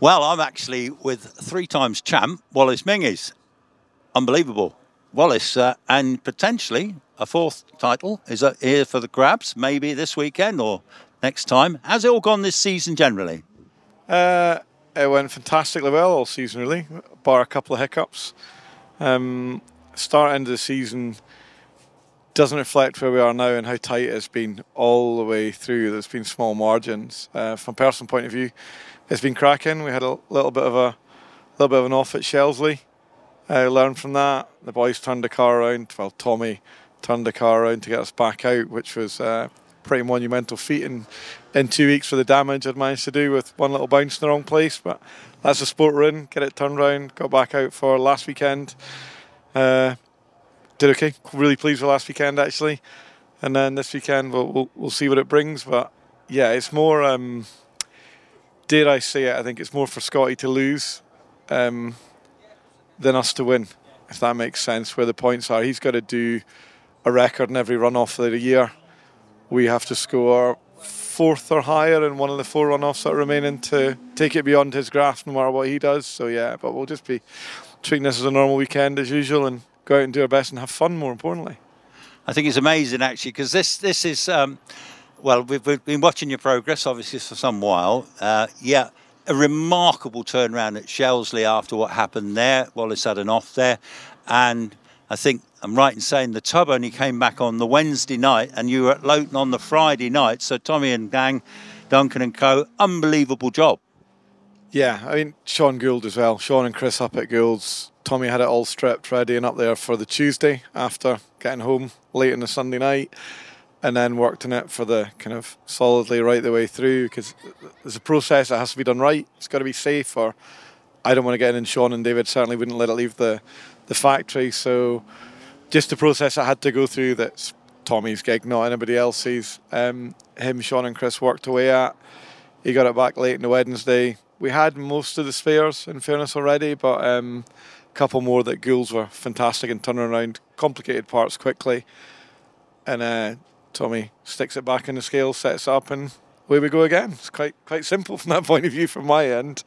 Well, I'm actually with 3-time champ Wallace Menzies. Unbelievable. Wallace, and potentially a 4th title is here for the grabs, maybe this weekend or next time. How's it all gone this season generally? It went fantastically well all season, really, bar a couple of hiccups. Start end of the season doesn't reflect where we are now and how tight it's been all the way through. There's been small margins. From a personal point of view, it's been cracking. We had a little bit of an off at Shelsley. Learned from that. The boys turned the car around. Well, Tommy turned the car around to get us back out, which was a pretty monumental feat in 2 weeks for the damage I'd managed to do with one little bounce in the wrong place. But that's the sport we're in. Get it turned around. Got back out for last weekend. Did okay. Really pleased with last weekend actually. And then this weekend we'll see what it brings. But yeah, it's more. Dare I say it? I think it's more for Scotty to lose. Than us to win, if that makes sense, where the points are. He's got to do a record in every runoff of the year. We have to score 4th or higher in one of the 4 runoffs that are remaining to take it beyond his grasp no matter what he does. So yeah, but we'll just be treating this as a normal weekend as usual and go out and do our best and have fun, more importantly. I think it's amazing actually, because this is, well, we've been watching your progress obviously for some while. Yeah. A remarkable turnaround at Shelsley after what happened there. Wallace had an off there. And I think I'm right in saying the tub only came back on the Wednesday night and you were at Loughton on the Friday night. So Tommy and gang, Duncan and co, unbelievable job. Yeah, I mean, Sean Gould as well. Sean and Chris up at Gould's. Tommy had it all stripped ready and up there for the Tuesday after getting home late on the Sunday night. And then worked on it for the kind of solidly right the way through, because there's a process that has to be done right. It's got to be safe, or I don't want to get in, and Sean and David certainly wouldn't let it leave the factory. So just the process I had to go through, that's Tommy's gig, not anybody else's. Him, Sean and Chris worked away at. He got it back late on the Wednesday. We had most of the spares, in fairness, already, but a couple more that Gould's were fantastic in turning around complicated parts quickly. And Tommy sticks it back in the scale, sets it up, and away we go again. It's quite simple from that point of view from my end.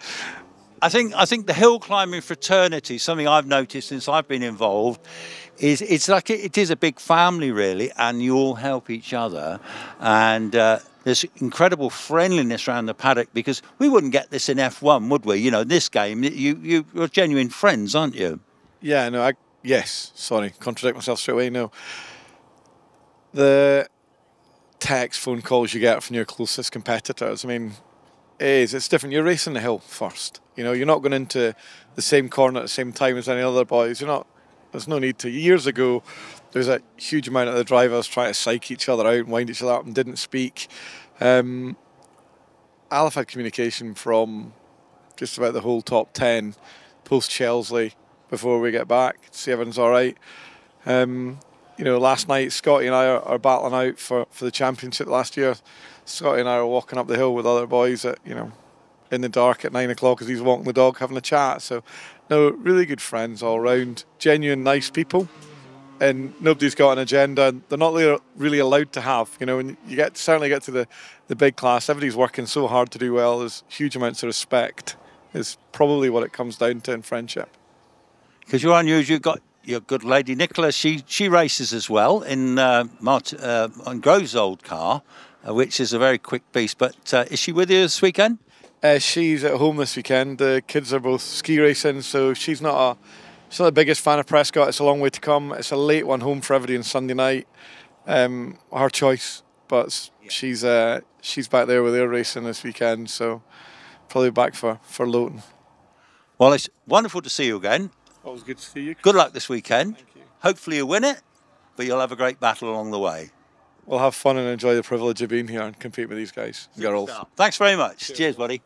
I think the hill climbing fraternity, something I've noticed since I've been involved, is it's like it is a big family really, and you all help each other, and there's incredible friendliness around the paddock, because we wouldn't get this in F1, would we? You know, this game, you're genuine friends, aren't you? Yeah, no, contradict myself straight away, no. The text, phone calls you get from your closest competitors, I mean, it's different. You're racing the hill first. You know, you're not going into the same corner at the same time as any other boys. There's no need to. Years ago, there was a huge amount of the drivers trying to psych each other out and wind each other up and didn't speak. I'll have had communication from just about the whole top 10 post Shelsley before we get back to see everyone's all right. You know, last night Scotty and I are battling out for the championship last year. Scotty and I are walking up the hill with other boys at, you know, in the dark at 9 o'clock as he's walking the dog, having a chat. So, no, really good friends all round, genuine, nice people, and nobody's got an agenda. They're not really allowed to have. You know, when you certainly get to the big class, everybody's working so hard to do well. There's huge amounts of respect. Is probably what it comes down to in friendship. Because you're unusual. You've got your good lady Nicola. She races as well in on Grove's old car, which is a very quick beast. But is she with you this weekend? She's at home this weekend. The kids are both ski racing, so she's not the biggest fan of Prescott. It's a long way to come. It's a late one home for everybody on Sunday night. Her choice, but she's back there with their racing this weekend, so probably back for Loughton. Well, it's wonderful to see you again. Always good to see you. Good luck this weekend. Thank you. Hopefully you win it, but you'll have a great battle along the way. We'll have fun and enjoy the privilege of being here and compete with these guys. Thanks very much. Cheers buddy.